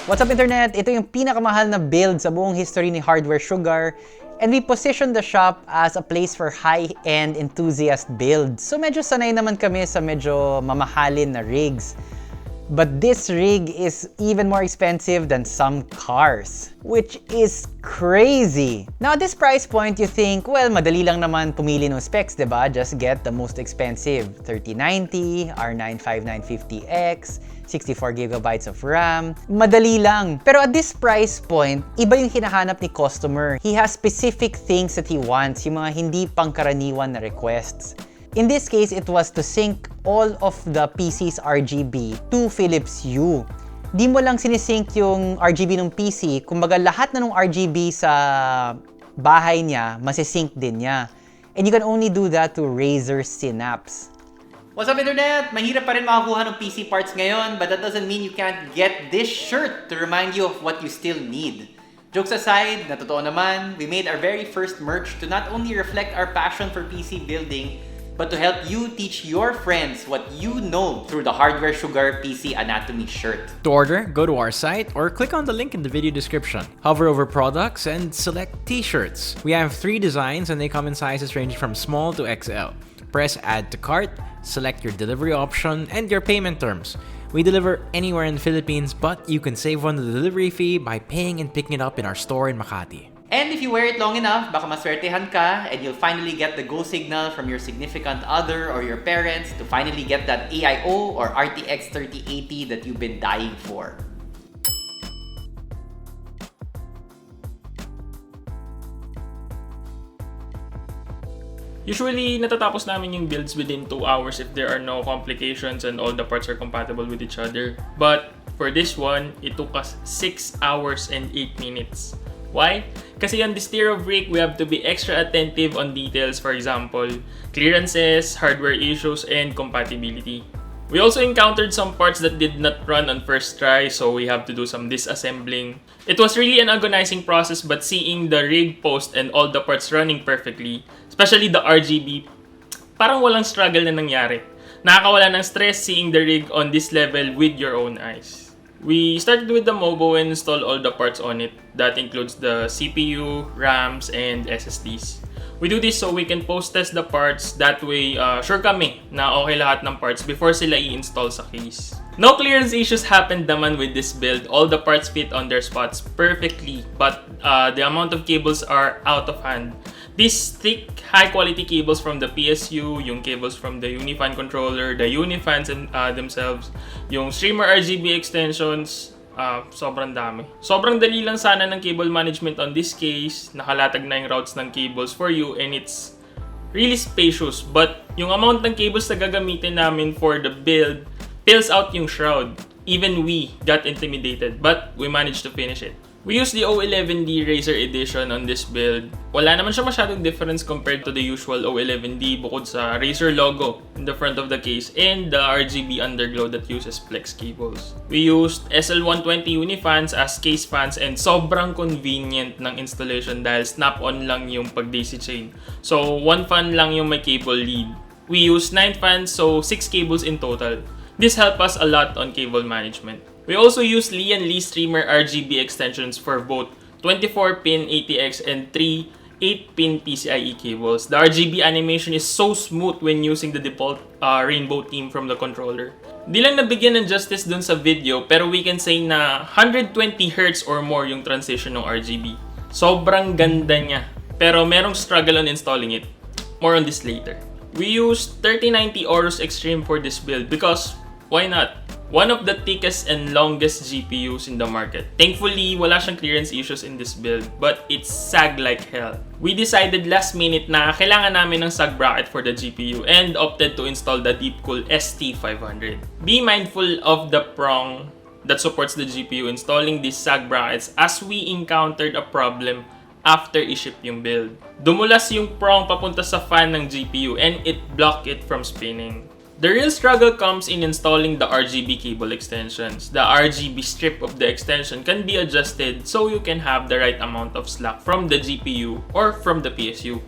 What's up internet? Ito yung pinakamahal na build sa buong history ni Hardware Sugar. And we positioned the shop as a place for high-end enthusiast builds. So medyo sanay naman kami sa medyo mamahalin na rigs. But this rig is even more expensive than some cars, which is crazy. Now at this price point, you think, well, madali lang naman pumili ng specs, diba? Just get the most expensive 3090, R9 5950X, 64GB of RAM. Madali lang. Pero at this price point, iba yung hinahanap ni customer. He has specific things that he wants, yung mga hindi pangkaraniwan na requests. In this case, it was to sync all of the PC's RGB to Philips Hue. Di mo lang sinisync yung RGB ng PC, kumbaga lahat na ng RGB sa bahay niya, masisync din niya. And you can only do that to Razer Synapse. What's up internet? Mahirap pa rin makakuha ng PC parts ngayon, but that doesn't mean you can't get this shirt to remind you of what you still need. Jokes aside, na totoo naman, we made our very first merch to not only reflect our passion for PC building, but to help you teach your friends what you know through the Hardware Sugar PC Anatomy shirt. To order, go to our site or click on the link in the video description. Hover over products and select t-shirts. We have 3 designs and they come in sizes ranging from small to XL. Press add to cart, select your delivery option and your payment terms. We deliver anywhere in the Philippines, but you can save on the delivery fee by paying and picking it up in our store in Makati. And if you wear it long enough, baka maswertehan ka and you'll finally get the go signal from your significant other or your parents to finally get that AIO or RTX 3080 that you've been dying for. Usually, natatapos namin yung builds within 2 hours if there are no complications and all the parts are compatible with each other. But for this one, it took us 6 hours and 8 minutes. Why? Kasi on this tier of rig, we have to be extra attentive on details, for example, clearances, hardware issues, and compatibility. We also encountered some parts that did not run on first try, so we have to do some disassembling. It was really an agonizing process, but seeing the rig post and all the parts running perfectly, especially the RGB, parang walang struggle na nangyari. Nakakawala ng stress seeing the rig on this level with your own eyes. We started with the Mobo and installed all the parts on it. That includes the CPU, RAMs, and SSDs. We do this so we can post-test the parts, that way sure kami na okay lahat ng parts before sila i-install sa case. No clearance issues happened naman with this build. All the parts fit on their spots perfectly, but the amount of cables are out of hand. These thick, high-quality cables from the PSU, yung cables from the Unifan controller, the Unifans themselves, yung Strimer RGB extensions, sobrang dami. Sobrang dali lang sana ng cable management on this case. Nakalatag na yung routes ng cables for you and it's really spacious. But yung amount ng cables na gagamitin namin for the build fills out yung shroud. Even we got intimidated, but we managed to finish it. We used the O11D Razer edition on this build. Wala naman siya masyadong difference compared to the usual O11D bukod sa Razer logo in the front of the case and the RGB underglow that uses flex cables. We used SL120 Unifans as case fans and sobrang convenient ng installation dahil snap-on lang yung pag-daisy chain. So, 1 fan lang yung may cable lead. We used 9 fans, so 6 cables in total. This helped us a lot on cable management. We also use Lian Strimer RGB extensions for both 24-pin ATX and 3 8-pin PCIe cables. The RGB animation is so smooth when using the default rainbow theme from the controller. Di lang nabigyan ng justice dun sa video, pero we can say na 120Hz or more yung transition ng RGB. Sobrang ganda niya, pero merong struggle on installing it. More on this later. We used 3090 Aorus Extreme for this build because why not? One of the thickest and longest GPUs in the market. Thankfully, wala siyang clearance issues in this build, but it sagged like hell. We decided last minute na kailangan namin ng sag bracket for the GPU and opted to install the Deepcool ST500. Be mindful of the prong that supports the GPU installing these sag brackets as we encountered a problem after i-ship yung build. Dumulas yung prong papunta sa fan ng GPU and it blocked it from spinning. The real struggle comes in installing the RGB cable extensions. The RGB strip of the extension can be adjusted so you can have the right amount of slack from the GPU or from the PSU.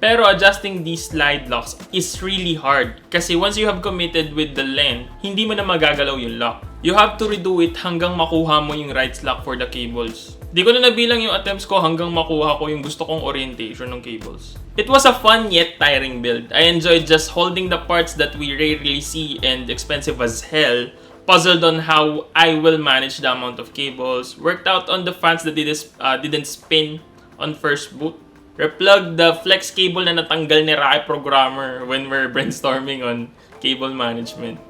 Pero adjusting these slide locks is really hard kasi once you have committed with the length, hindi mo na magagalaw yung lock. you have to redo it hanggang makuha mo yung right slack for the cables. Di ko na nabilang yung attempts ko hanggang makuha ko yung gusto kong orientation ng cables. It was a fun yet tiring build. I enjoyed just holding the parts that we rarely see and expensive as hell, puzzled on how I will manage the amount of cables, worked out on the fans that didn't spin on first boot, replugged the flex cable na natanggal ni Rai programmer when we're brainstorming on cable management,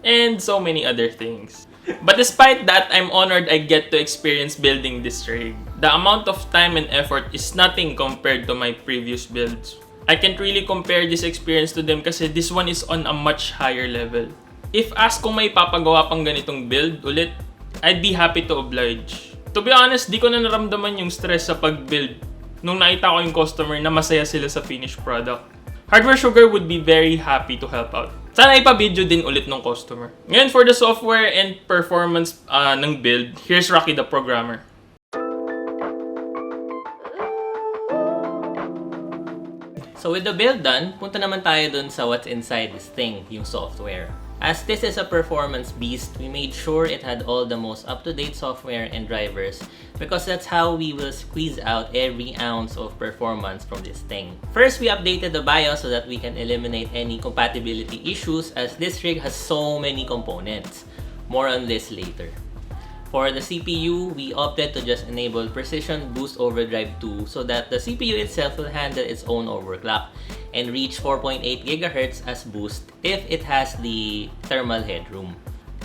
and so many other things. But despite that, I'm honored I get to experience building this rig. The amount of time and effort is nothing compared to my previous builds. I can't really compare this experience to them kasi this one is on a much higher level. If asked kung may papagawa pang ganitong build ulit, I'd be happy to oblige. To be honest, di ko na naramdaman yung stress sa pag-build nung nakita ko yung customer na masaya sila sa finished product. Hardware Sugar would be very happy to help out. Sana ipa-video din ulit ng customer. Ngayon, for the software and performance ng build, here's Rocky the programmer. So with the build done, punta naman tayo dun sa what's inside this thing, yung software. As this is a performance beast, we made sure it had all the most up-to-date software and drivers because that's how we will squeeze out every ounce of performance from this thing. First, we updated the BIOS so that we can eliminate any compatibility issues as this rig has so many components. More on this later. For the CPU, we opted to just enable Precision Boost Overdrive 2 so that the CPU itself will handle its own overclock and reach 4.8 GHz as boost if it has the thermal headroom.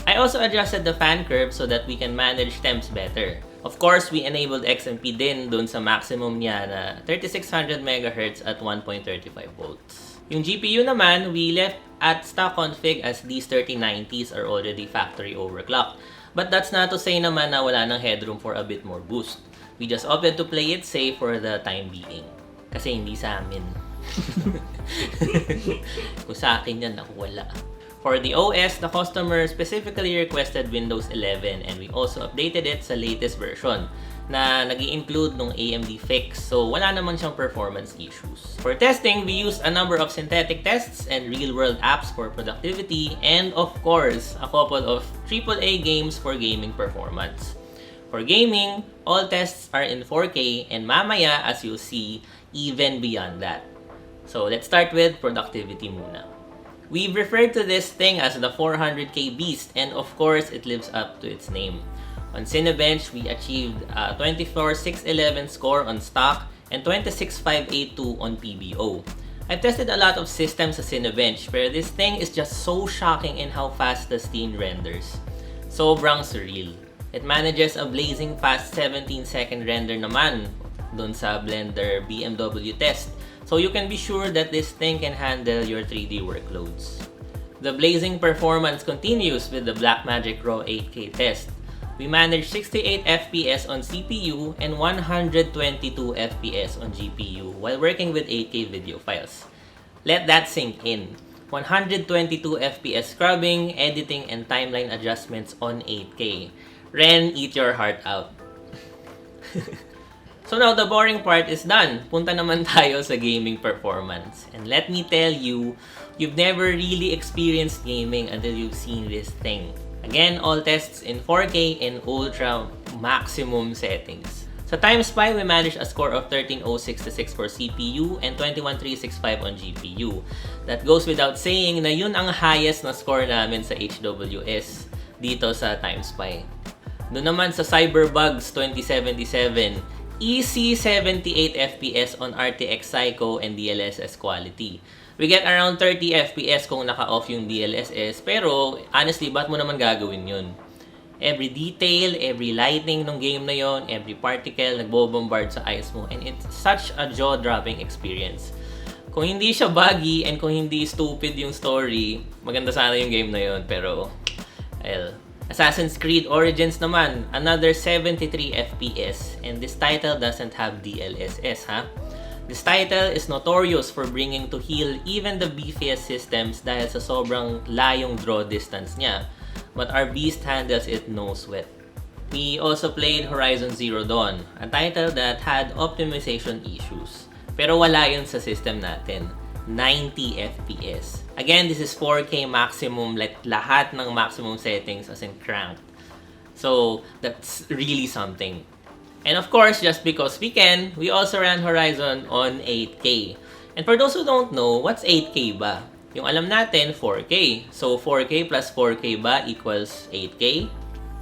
I also adjusted the fan curve so that we can manage temps better. Of course, we enabled XMP din dun sa maximum niya na 3600 MHz at 1.35 volts. Yung GPU naman, we left at stock config as these 3090s are already factory overclocked. But that's not to say naman na wala ng headroom for a bit more boost. We just opted to play it safe for the time being. Kasi hindi sa amin. Kung sa akin yan, naku wala. For the OS, the customer specifically requested Windows 11 and we also updated it sa latest version na nag-i-include ng AMD fix, so wala naman siyang performance issues. For testing, we used a number of synthetic tests and real-world apps for productivity and of course, a couple of AAA games for gaming performance. For gaming, all tests are in 4K and mamaya, as you'll see, even beyond that. So let's start with productivity muna. We've referred to this thing as the 400K Beast and of course, it lives up to its name. On Cinebench, we achieved a 24,611 score on stock and 26,582 on PBO. I've tested a lot of systems sa Cinebench, pero this thing is just so shocking in how fast the scene renders. Sobrang surreal. It manages a blazing fast 17-second render naman dun sa Blender BMW test, so you can be sure that this thing can handle your 3D workloads. The blazing performance continues with the Blackmagic Raw 8K test. We managed 68 FPS on CPU and 122 FPS on GPU while working with 8K video files. Let that sink in. 122 FPS scrubbing, editing, and timeline adjustments on 8K. Ren, eat your heart out. So now the boring part is done. Punta naman tayo sa gaming performance. And let me tell you, you've never really experienced gaming until you've seen this thing. Again, all tests in 4K and ultra maximum settings. Sa Time Spy, we managed a score of 13,066 for CPU and 21,365 on GPU. That goes without saying na yun ang highest na score namin sa HWS dito sa Time Spy. Doon naman sa Cyberbugs 2077, easy 78 FPS on RTX Psycho and DLSS quality. We get around 30 FPS kung naka-off yung DLSS, pero honestly, ba't mo naman gagawin yun? Every detail, every lighting ng game na yon, every particle nagbo-bombard sa eyes mo, and it's such a jaw-dropping experience. Kung hindi siya buggy and kung hindi stupid yung story, maganda sana yung game na yon, pero well, Assassin's Creed Origins naman, another 73 FPS, and this title doesn't have DLSS, ha? This title is notorious for bringing to heel even the beefiest systems dahil sa sobrang layong draw distance niya, but our beast handles it no sweat. We also played Horizon Zero Dawn, a title that had optimization issues, pero wala yun sa system natin. 90 FPS. Again, this is 4K maximum, like lahat ng maximum settings as in cranked. So, that's really something. And of course, just because we can, we also ran Horizon on 8K. And for those who don't know, what's 8K ba? Yung alam natin, 4K. So, 4K plus 4K ba equals 8K?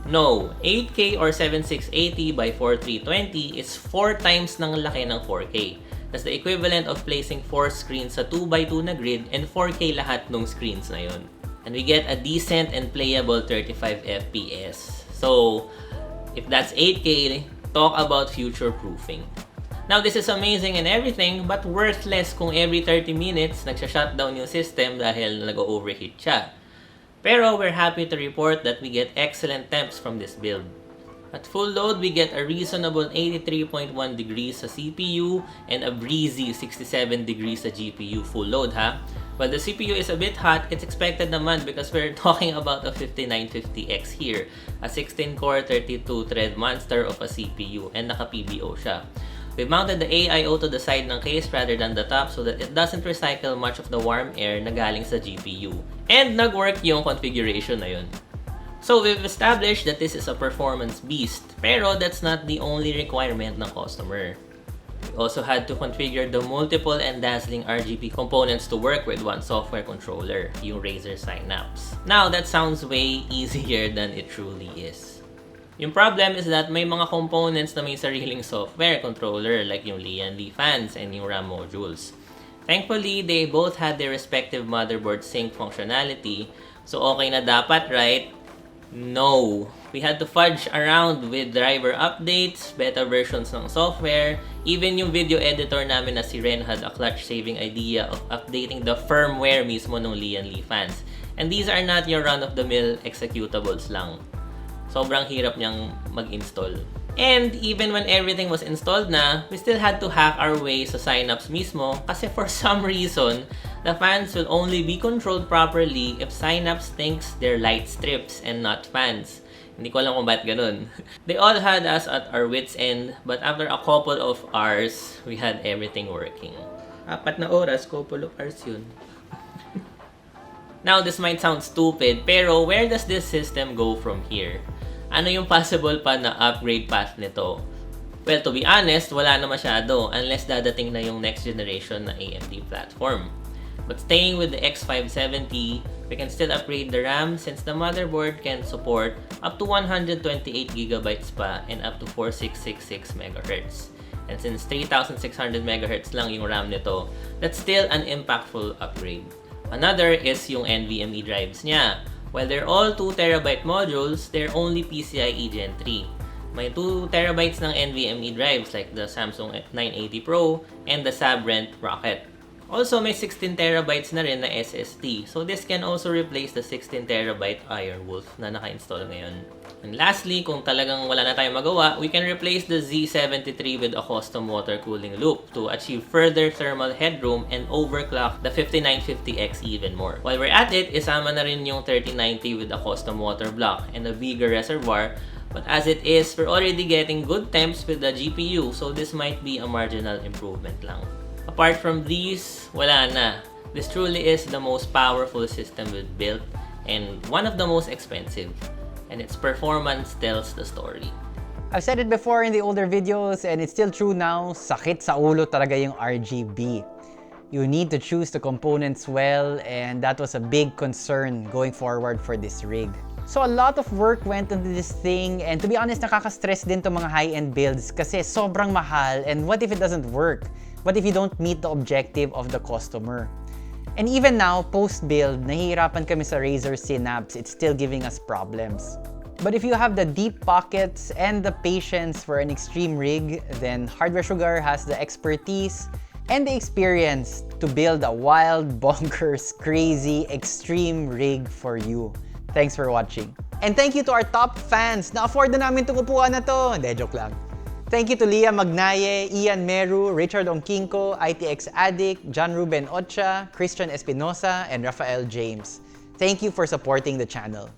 No. 8K or 7680 by 4320 is 4 times ng laki ng 4K. That's the equivalent of placing 4 screens sa 2x2 na grid and 4K lahat ng screens na yun. And we get a decent and playable 35 FPS. So, if that's 8K, talk about future-proofing. Now, this is amazing and everything, but worthless kung every 30 minutes nagsha-shutdown yung system dahil nag-overheat siya. Pero we're happy to report that we get excellent temps from this build. At full load, we get a reasonable 83.1 degrees sa CPU and a breezy 67 degrees sa GPU full load ha. While the CPU is a bit hot, it's expected naman because we're talking about a 5950X here, a 16-core 32-thread monster of a CPU and naka-PBO siya. We've mounted the AIO to the side ng case rather than the top so that it doesn't recycle much of the warm air na galing sa GPU. And nag-work yung configuration na yun. So we've established that this is a performance beast, pero that's not the only requirement ng customer. We also had to configure the multiple and dazzling RGB components to work with one software controller, yung Razer Synapse. Now that sounds way easier than it truly is. Yung problem is that may mga components na may sariling software controller like yung Lian fans and yung RAM modules. Thankfully, they both had their respective motherboard sync functionality, so okay na dapat, right? No. We had to fudge around with driver updates, beta versions ng software, even yung video editor namin na si Ren had a clutch-saving idea of updating the firmware mismo ng Lian fans. And these are not your run-of-the-mill executables lang. Sobrang hirap niyang mag-install. And even when everything was installed na, we still had to hack our way sa Synapse mismo kasi for some reason, the fans will only be controlled properly if Synapse thinks they're light strips and not fans. Hindi ko alam kung ba't ganun. They all had us at our wits' end, but after a couple of hours, we had everything working. 4 na oras, couple of hours yun. Now, this might sound stupid, pero where does this system go from here? Ano yung possible pa na upgrade path nito? Well, to be honest, wala na masyado unless dadating na yung next generation na AMD platform. But staying with the X570, we can still upgrade the RAM since the motherboard can support up to 128GB pa and up to 4666 MHz. And since 3600 MHz lang yung RAM nito, that's still an impactful upgrade. Another is yung NVMe drives niya. While they're all 2TB modules, they're only PCIe Gen 3. May 2TB ng NVMe drives like the Samsung 980 Pro and the Sabrent Rocket. Also, may 16TB na rin na SSD. So this can also replace the 16TB Aorus na naka-install ngayon. And lastly, kung talagang wala na tayong magawa, we can replace the Z73 with a custom water cooling loop to achieve further thermal headroom and overclock the 5950X even more. While we're at it, isama na rin yung 3090 with a custom water block and a bigger reservoir. But as it is, we're already getting good temps with the GPU, so this might be a marginal improvement lang. Apart from these, wala na. This truly is the most powerful system we've built and one of the most expensive. And its performance tells the story. I've said it before in the older videos and it's still true now, sakit sa ulo talaga yung RGB. You need to choose the components well and that was a big concern going forward for this rig. So a lot of work went into this thing and to be honest, nakaka-stress din to mga high-end builds kasi sobrang mahal and what if it doesn't work? What if you don't meet the objective of the customer? And even now, post-build, nahihirapan kami sa Razer Synapse, it's still giving us problems. But if you have the deep pockets and the patience for an extreme rig, then Hardware Sugar has the expertise and the experience to build a wild, bonkers, crazy, extreme rig for you. Thanks for watching. And thank you to our top fans na afford na namin itong upuan na to. Hindi, joke lang. Thank you to Lian Magnaye, Ian Meru, Richard Ongkinko, ITX Addict, John Ruben Ocha, Christian Espinosa, and Rafael James. Thank you for supporting the channel.